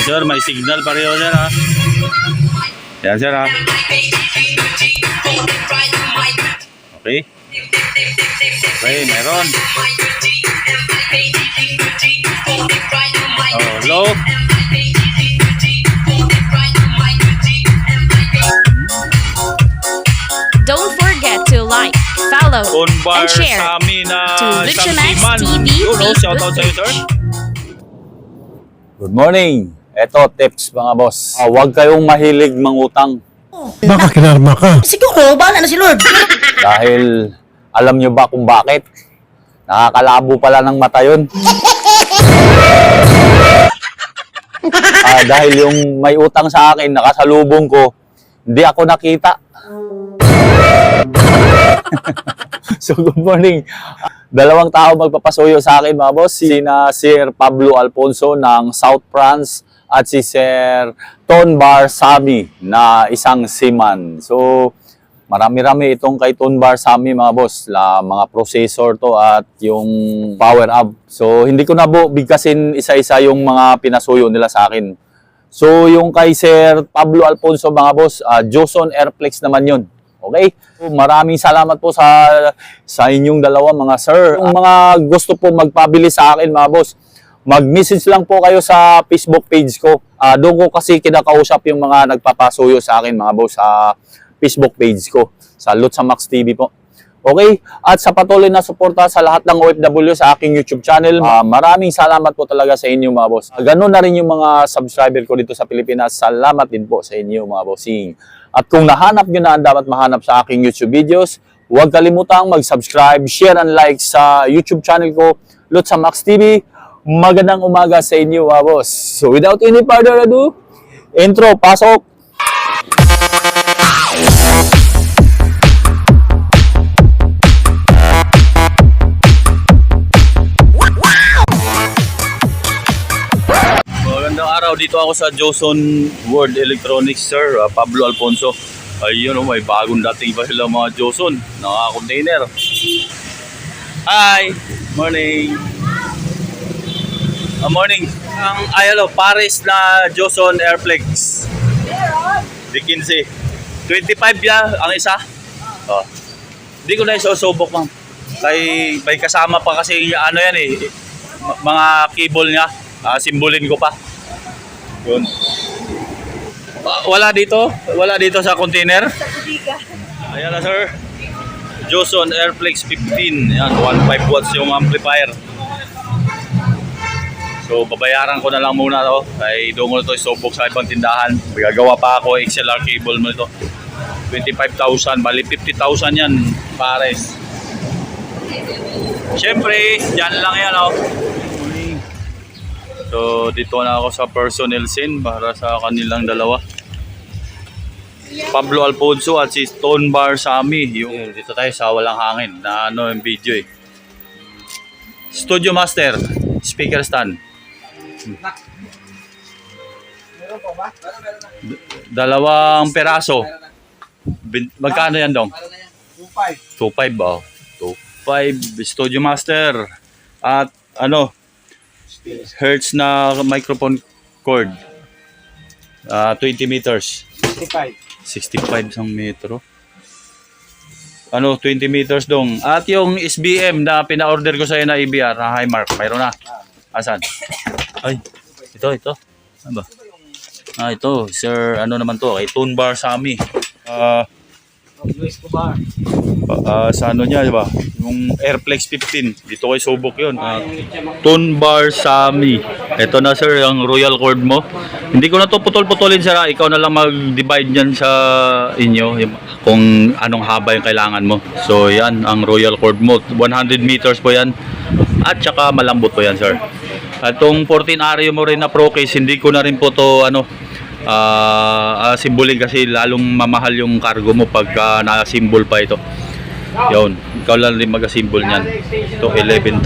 sir, may signal pareho sir ha. Yan sir ha. Okay. Okay, meron. Oh, low. Don't forget to like, follow, Conbar and share sa amin na to isang Lucha Max seaman. TV Yun, shoutout sa'yo sir. Good morning. Eto, tips mga boss. Huwag kayong mahilig mangutang. Baka kinarma ka. Siguro, bahala na si Lord. Dahil alam nyo ba kung bakit? Nakakalabo pala ng mata yun. Dahil yung may utang sa akin, nakasalubong ko, hindi ako nakita. So good morning. Dalawang tao magpapasuyo sa akin mga boss. Sina Sir Pablo Alfonso ng South France at si Sir Tonbar Sami na isang seaman. So marami-rami itong kay Tonbar Sami mga boss. Mga processor to at yung power up. So hindi ko na bigkasin isa-isa yung mga pinasuyo nila sa akin. So yung kay Sir Pablo Alfonso mga boss, Joson Airflex naman yun. Okay? So, maraming salamat po sa inyong dalawa mga sir. Yung mga gusto po magpabili sa akin mga boss, mag-message lang po kayo sa Facebook page ko. Doon ko kasi kinakausap yung mga nagpapasuyo sa akin mga boss sa Facebook page ko. Sa Lucha Max TV po. Okay? At sa patuloy na suporta sa lahat ng OFW sa aking YouTube channel, maraming salamat po talaga sa inyo mga boss. Ganun na rin yung mga subscriber ko dito sa Pilipinas. Salamat din po sa inyo mga bossing. At kung nahanap nyo na ang dapat mahanap sa aking YouTube videos, huwag kalimutang mag-subscribe, share and like sa YouTube channel ko, Lucha Max TV. Magandang umaga sa inyo mga boss. So without any further ado, intro, pasok! Magandang araw, dito ako sa Joson World Electronics sir, Pablo Alfonso. Ayun may bagong dating pa sila mga Joson, naka-container. Hi! Morning! Morning! Ang Paris na Joson Airflex. Di 15. 25 ya ang isa. Oh. Hindi ko na isusubok ma'am. May kasama pa kasi ano yan mga cable niya. Simbolin ko pa. Yun. Wala dito sa container. Ayan na sir. Joson Airflex 15. Yan, 1.5 watts yung amplifier. So babayaran ko na lang muna to. Kaya doon ko na to isubok sa ibang tindahan. Gagawa pa ako XLR cable mo ito. 25,000, bali 50,000 yan pares. Siyempre, dyan lang yan So dito na ako sa personnel scene para sa kanilang dalawa. Pablo Alfonso at si Tonbar Sami. Yung dito tayo sa walang hangin na yung video Studio Master, speaker stand. Dalawang peraso. Magkano yan dong? 2.5 ba? 2.5 Studio Master. At Hertz na microphone cord. 20 meters. 65 isang metro. 20 meters dong. At yung SBM na pina-order ko sa'yo na EBR na Highmark, mayroon na. Asan? Ay, ito. Ano ba? Ito, sir, naman to? Kay Tonbar Sami. Sa niya, diba? Yung Airflex 15. Dito kay subok yun. Tonbar Sami. Ito na sir, yung royal cord mo. Hindi ko na to putol-putulin sir. Ikaw na lang mag-divide yan sa inyo. Kung anong haba yung kailangan mo. So yan, ang royal cord mo. 100 meters po yan. At saka malambot po yan sir. At itong 14 array mo rin na pro case, hindi ko na rin po to simbolin kasi lalong mamahal yung cargo mo pagka na-symbol pa ito. Yun, ikaw lang rin mag-symbol niyan. Ito 11,000.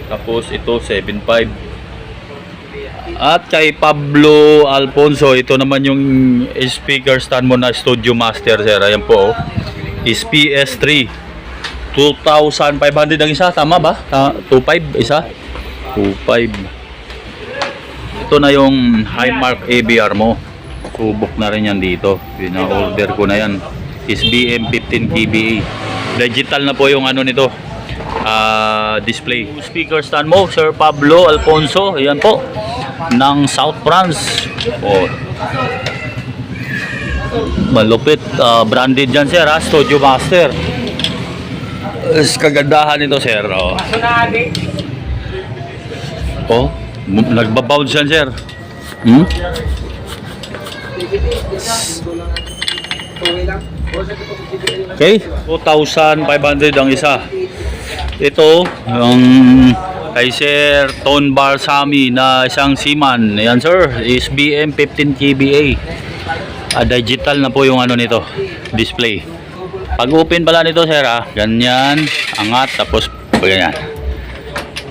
Tapos ito 7,500. At kay Pablo Alfonso, ito naman yung speaker stand mo na Studio Master sir. Ayan po SPS3 2,500 ang isa, tama ba? 2,500 isa? 2,500. ito na yung Highmark ABR mo. Subok na rin yan dito. Pina-order ko na yan. SBM 15 kBA. Digital na po yung ano nito. Display. Speaker stand mo, Sir Pablo Alfonso. Ayan po. Ng South France. Oh. Malupit. Branded yan, sir. Studio Master. Kagandahan nito, sir. Oh. Nagbabounce yan, sir. Okay, 2,500 ang isa. Ito, yung kay Sir Ton Barsami na isang Seaman. Ayan, sir, SBM 15 kBA. Digital na po yung ano nito, display. Pag open pala nito, sir, ganyan, angat, tapos ganyan.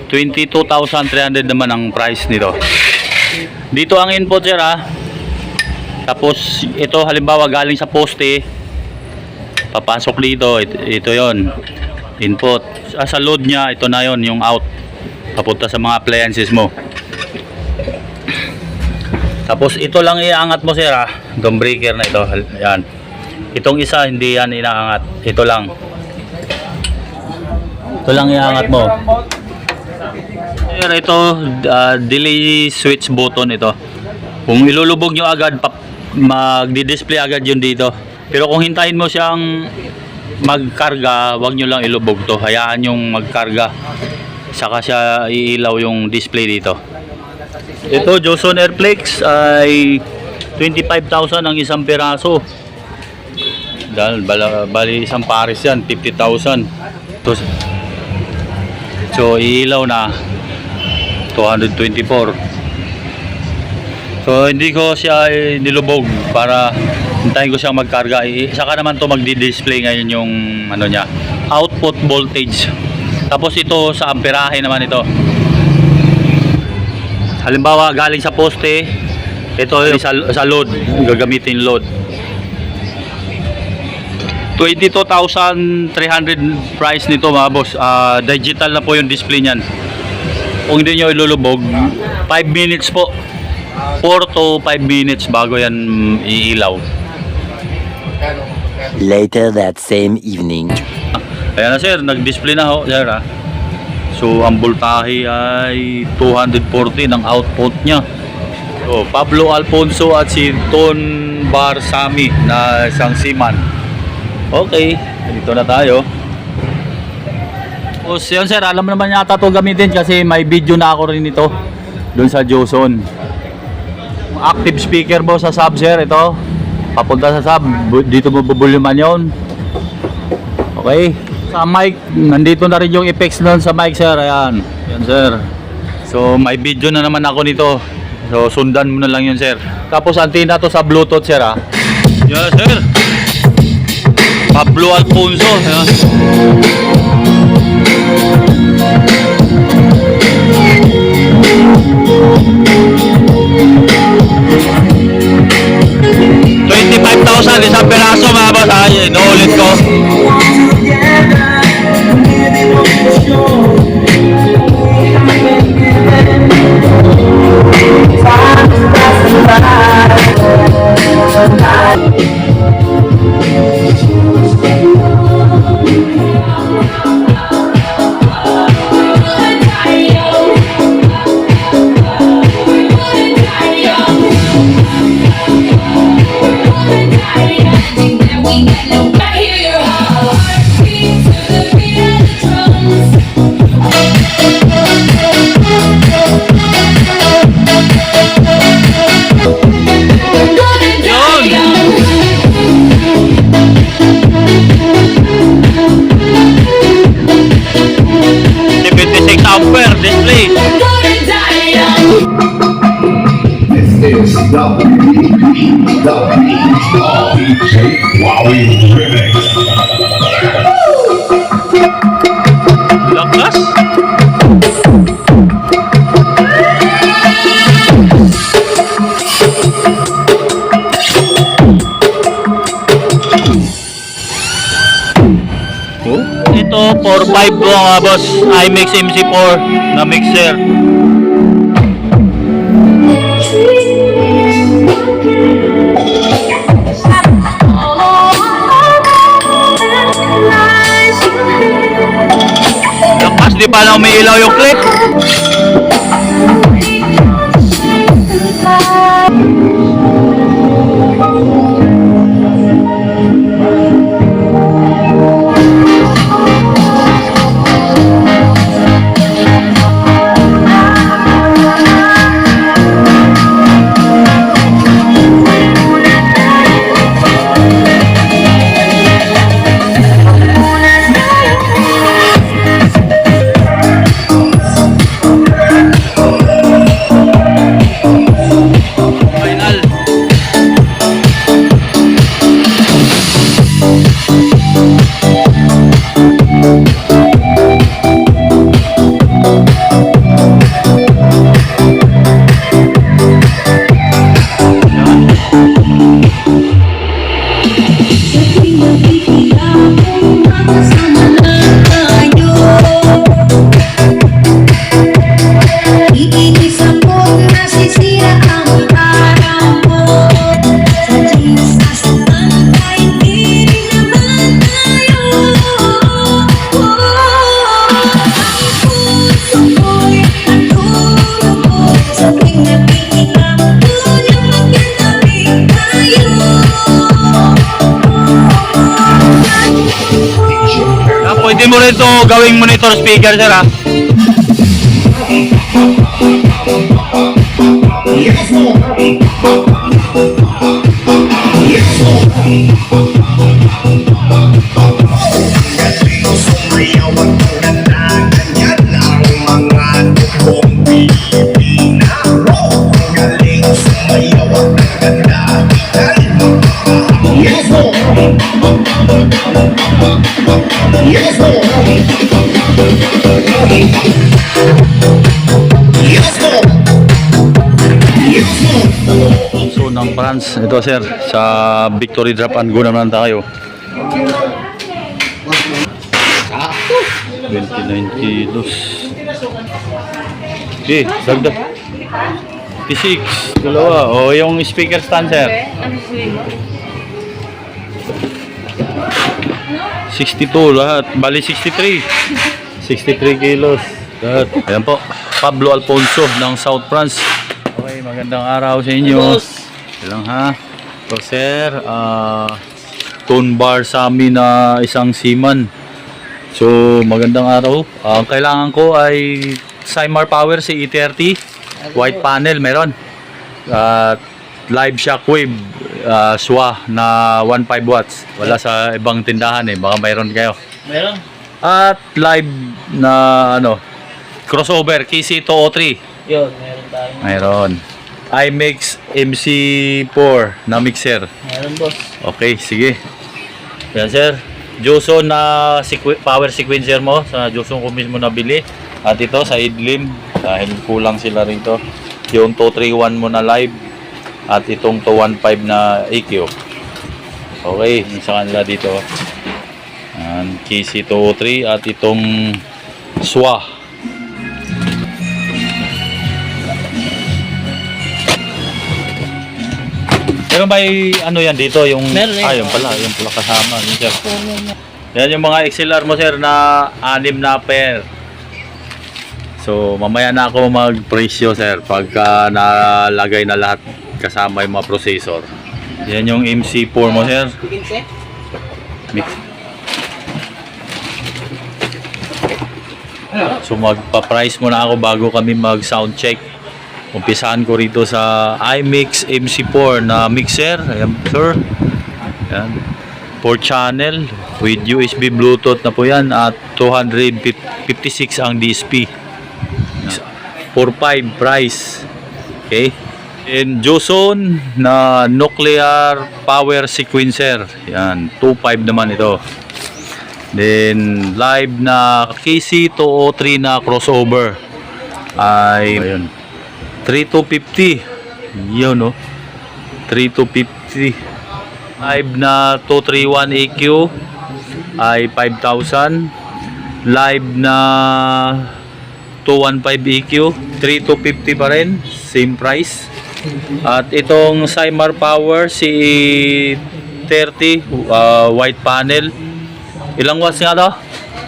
22,300 naman ang price nito. Dito ang input, sir, tapos ito halimbawa galing sa poste, papasok dito, ito yon input. Sa load niya, ito na yon yung out, papunta sa mga appliances mo. Tapos ito lang iaangat mo, sir, itong breaker na ito. Ayan, itong isa hindi yan inaangat, ito lang iaangat mo. Sir, ito delay switch button ito. Kung ilulubog nyo agad, magdi-display agad yun dito. Pero kung hintayin mo siyang magkarga, wag nyo lang ilubog to. Hayaan yung magkarga. Saka siya iilaw yung display dito. Ito, Joson Airflex ay 25,000 ang isang piraso. Dahil bali isang pares yan, 50,000. So, iilaw na 224. So hindi ko siya nilubog para hintayin ko siyang magkarga. Saka naman to magdi-display ngayon yung ano niya, output voltage. Tapos ito sa amperahe naman ito. Halimbawa galing sa poste, ito sa load, gagamitin load. 22,300 price nito, mga boss. Digital na po yung display niyan. Kung hindi nyo ilulubog, 5 minutes po, 4 to 5 minutes bago yan iilaw. Later that same evening. Ayan na, sir, nag-display na ho, sir, So ang voltahe ay 240 ng output niya. So Pablo Alfonso at si Ton Barsami na isang Seaman. Okay, dito na tayo. Tapos yun, sir, alam mo naman yata ito gamitin kasi may video na ako rin ito doon sa Joson. Active speaker mo sa sub, sir, ito papunta sa sub, dito mo bubuluman yun. Okay, sa mic nandito na rin yung effects doon sa mic, sir. Ayan, yan, sir. So may video na naman ako nito, so sundan mo na lang yun, sir. Tapos antenna to sa Bluetooth, sir, Yes, sir, Pablo Alfonso. Ayan. Isang peraso, mga boss, inuulit ko. Display. This is the DJ Wowie Remix. Lakas. Ito 4.5 po, mga boss, IMX MC4 na mixer. ilaw yung click. Final. Pwede mo rin ito gawing monitor speaker, sir, ha? So ng France, ito sir, sa Victory Drop and Go naman tayo. 29 kilos. Okay, dagdag. 56. Dalawa. O, yung speaker stand, sir. 62 lahat. Bali 63. 63 kilos. Lahat. Ayan po. Pablo Alfonso ng South France. Okay, magandang araw sa inyo. Ilang ha. So, sir, tone bar sa amin na isang seaman. So, magandang araw. Ang kailangan ko ay Cymar Power CE30. White panel meron. Live shockwave SWA na 1.5 watts. Wala sa ibang tindahan eh. Baka mayroon kayo. Meron. At live na crossover KC203. Yun, meron tayo. Mayroon. iMix MC4 na mixer. Meron, boss. Okay, sige. Yan sir. Joson na power sequencer mo. Sa Joson ko mismo nabili. At ito sa Idlim. Dahil kulang sila rito. Yung 231 mo na live. At itong 215 na EQ. Okay, sa kanila dito. And KC203 at itong SWA. Pero may ano yan dito yung Meron eh. yun pala kasama yun, sir. Yan yung mga XLR mo sir na 6 na pair. So mamaya na ako magpresyo sir pagka nalagay na lahat kasama yung mga processor. Yan yung MC4 mo sir. Mix. So magpa-price muna ako bago kami mag sound check. Umpisahan ko rito sa iMix MC4 na mixer. Ayan sir. Ayan. 4 channel with USB Bluetooth na po yan at 256 ang DSP. 4.5 price. Okay. And Joson na nuclear power sequencer. Yan, 2.5 naman ito. Then live na KC203 na crossover ay ayun 3250. Yun no. 3250. Live na 231 EQ ay 5,000. Live na 215 EQ 3250 pa rin, same price. At itong Cymar Power CE30 white panel, ilang watts nga to?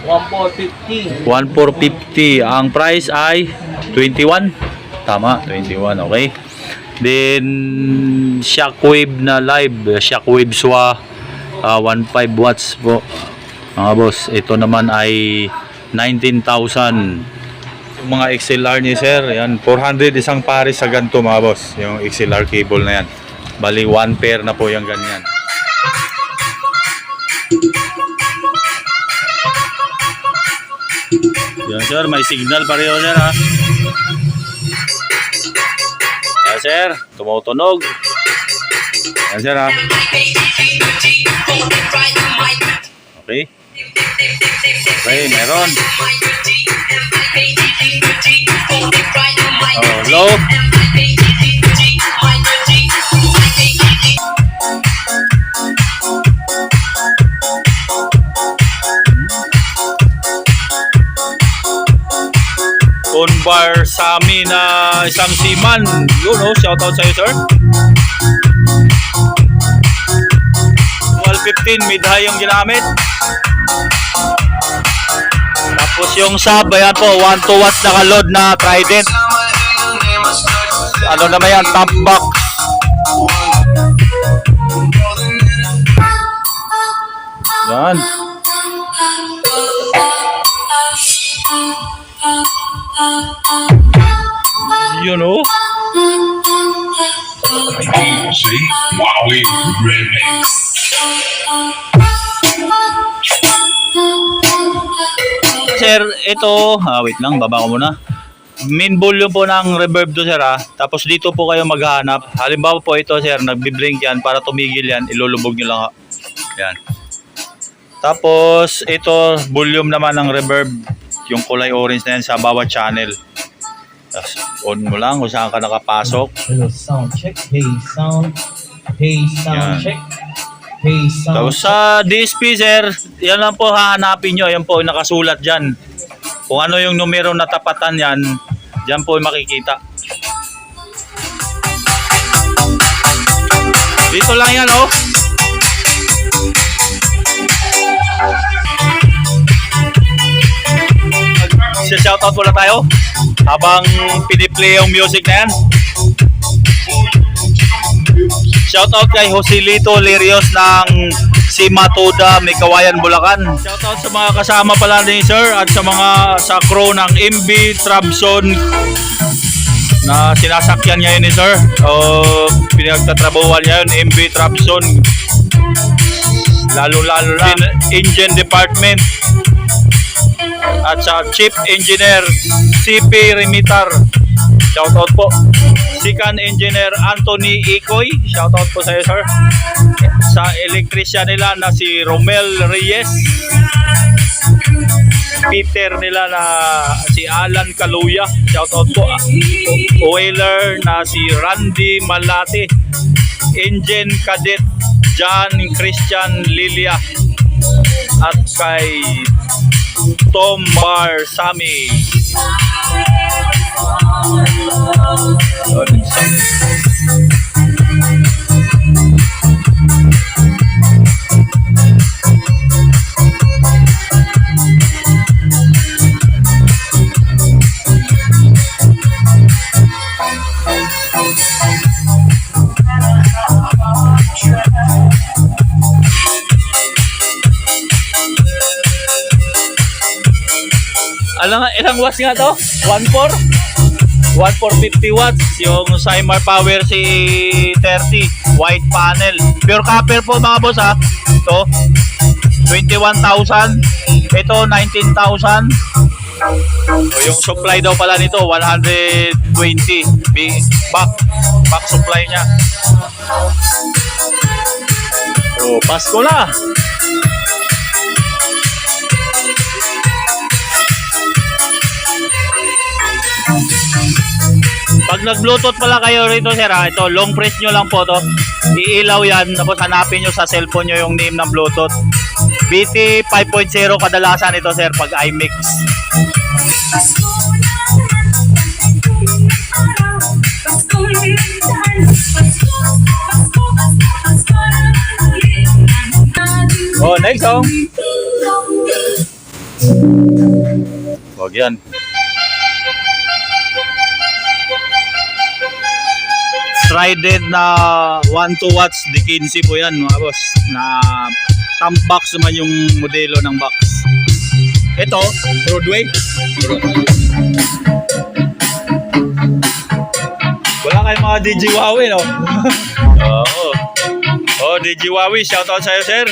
1,450. 1,450. Ang price ay 21. Tama, 21. Okay. Then, Shockwave na live. Shockwave SWA 1.5 watts po. Mga boss, ito naman ay 19,000. Yung mga XLR ni sir, yan, 400 isang pares sa ganito mga boss. Yung XLR cable na yan. Bali, 1 pair na po yung ganyan. Yan sir, may signal pareho sir ha. Yan sir, tumutunog. Yan sir ha. Okay. Okay, meron. Oh, low. Bar Sami na isang seaman. Yun oh, shoutout sa'yo sir. 1215 mid-high yung ginamit. Tapos yung sub, ayan po, 1 2 watts naka-load na Trident. Ano naman yan, top box. Yan. You know? DJ Wowie Remix. Sir, ito, wait lang, baba ko muna. Main volume po ng reverb to sir ha. Tapos dito po kayo maghahanap. Halimbawa po ito sir, nagbi-blink yan para tumigil yan, ilulubog nyo lang ha. Yan. Tapos ito, volume naman ng reverb. Yung kulay orange na yan sa bawat channel. Tapos on mo lang kung saan ka nakapasok. Hello, sound check. Hey, sound. Hey, sound Yan. check. Hey, sound Tapos sa DSP sir, yan lang po hahanapin nyo. Yan po yung nakasulat dyan. Kung ano yung numero na tapatan yan, dyan po yung makikita. Dito lang yan oh. Shoutout muna tayo habang piniplay yung music na yan. Shoutout kay Joselito Lirios ng Simatoda, Mikawayan, Bulacan. Shoutout sa mga kasama pala ni sir at sa mga sa crew ng MB Trabzon na sinasakyan niya yun ni sir. Pinagtatrabuhan niya yun, MB Trabzon. Lalo-lalo na engine department. At sa Chief Engineer CP Remitar, shoutout po. Second Engineer Anthony Ikoy, shoutout po sa iyo sir. Sa electrician nila na si Romel Reyes, Peter nila na si Alan Kaluya, shoutout po. Oiler na si Randy Malate, Engine Cadet John Christian Lilia, at kay Tom Bar Sami. Alam nga, ilang watts nga to? 1.4? 1,450 watts. Yung Cymar Power C30 white panel. Pure copper po mga boss ha. Ito, 21,000. Ito, 19,000. So, yung supply daw pala nito, 120. Back supply niya. So, Pasko na. Pag nag-Bluetooth pala kayo rito sir ha, ito long press nyo lang po to. Iilaw yan, tapos hanapin nyo sa cellphone nyo yung name ng Bluetooth. BT 5.0 kadalasan ito sir pag iMix. Oh, next song. Wag yan. Trident na 1-2 watts de 15 po yan mga boss. Na thumb box naman yung modelo ng box. Ito, Broadway. Wala kayong mga DJ Huawei, no? Oo. Oh, DJ Huawei, shoutout sa'yo, sir.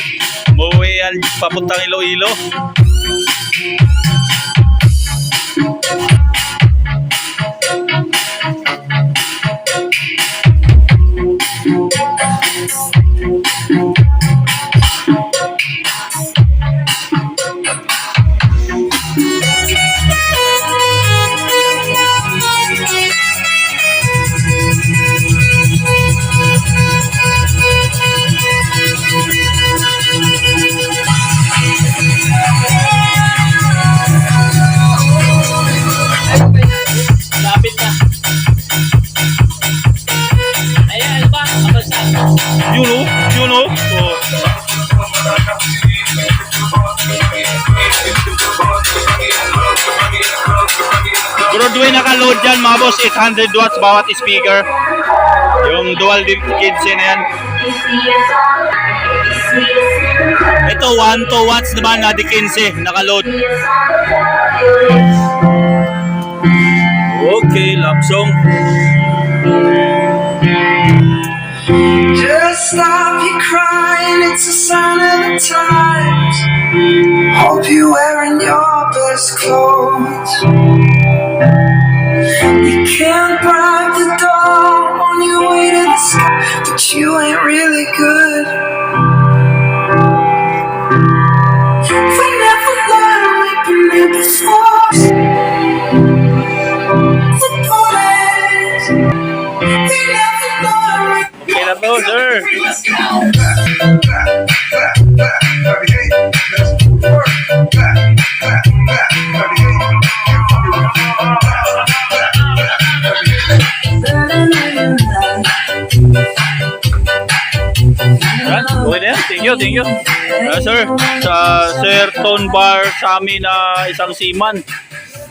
Umuwi yan papuntang Iloilo. Lapit na. Ayan, ano ba? Kapag sa... You know. Oh. Broadway naka-load dyan mga boss, 800 watts bawat speaker. Yung dual kids na yan. Ito 1-2 watts naman na di 15 naka-load. Okay, love song. Just stop your crying, it's a sign of the times. Hope you're wearing your best clothes. You can't bribe the door on your way to the sky, but you ain't really good. We never learned we've been here before. The bullets, we never learned. Okay na to, sir. Yan, okay na yan. Thank you. Sir, sa Sir Ton Bar sa amin na isang seaman.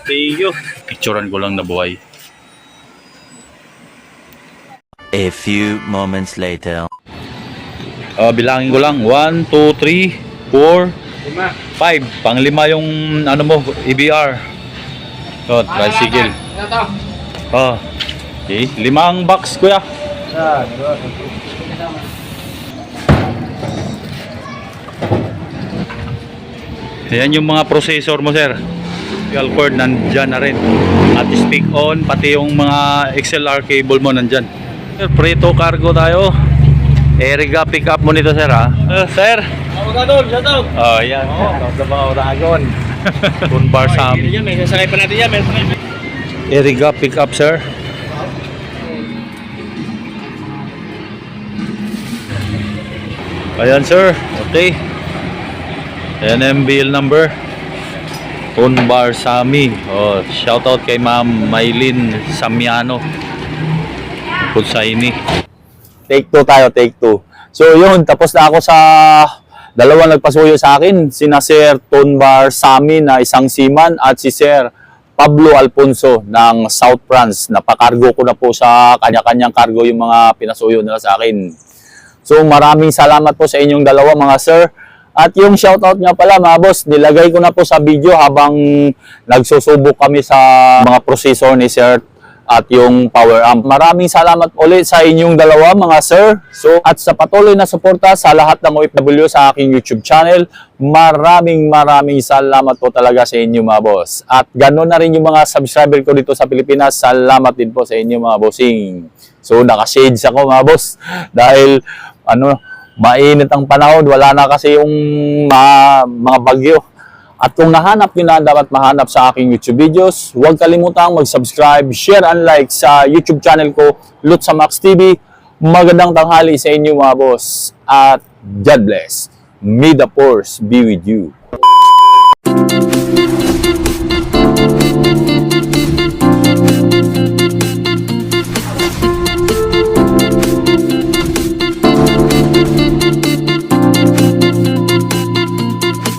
Thank you. Picturean ko lang na buhay. A few moments later. Bilangin ko lang. 1, 2, 3, 4, 5. Panglima yung ano mo, EBR. So, tricycle. Okay. 5 box, kuya. Ayan yung mga processor mo, sir. Dual cord nandyan na rin. At speak on, pati yung mga XLR cable mo nandyan. Sir, Preto cargo tayo. Eriga pick up mo nito, sir, ha? Sir. Oh, yan. Sa mga Oragon. Ton Bar sa amin. May sasakay pa natin yan. Eriga pick up, sir. Ayan, sir. Okay. Ayan ang MBL number. Ton Bar Sami. Oh, shoutout kay Ma'am Maylin Samiano. Pulsaini. Take 2 tayo, take 2. So yun, tapos na ako sa dalawang nagpasuyo sa akin. Sina Sir Ton Bar Sami na isang seaman at si Sir Pablo Alfonso ng South France. Napakargo ko na po sa kanya-kanyang cargo yung mga pinasuyo nila sa akin. So maraming salamat po sa inyong dalawa mga sir. At yung shoutout nga pala mga boss, nilagay ko na po sa video habang nagsusubok kami sa mga processor ni Sir at yung power amp. Maraming salamat ulit sa inyong dalawa mga sir. So at sa patuloy na suporta sa lahat ng OFW sa aking YouTube channel, maraming salamat po talaga sa inyo mga boss. At ganoon na rin yung mga subscriber ko dito sa Pilipinas. Salamat din po sa inyo mga bossing. So naka-shades ako mga boss dahil mainit ang panahon, wala na kasi yung mga bagyo. At kung nahanap nyo na dapat mahanap sa aking YouTube videos, huwag kalimutang mag-subscribe, share and like sa YouTube channel ko, Lutz Max TV. Magandang tanghali sa inyo mga boss. At God bless. May the force be with you.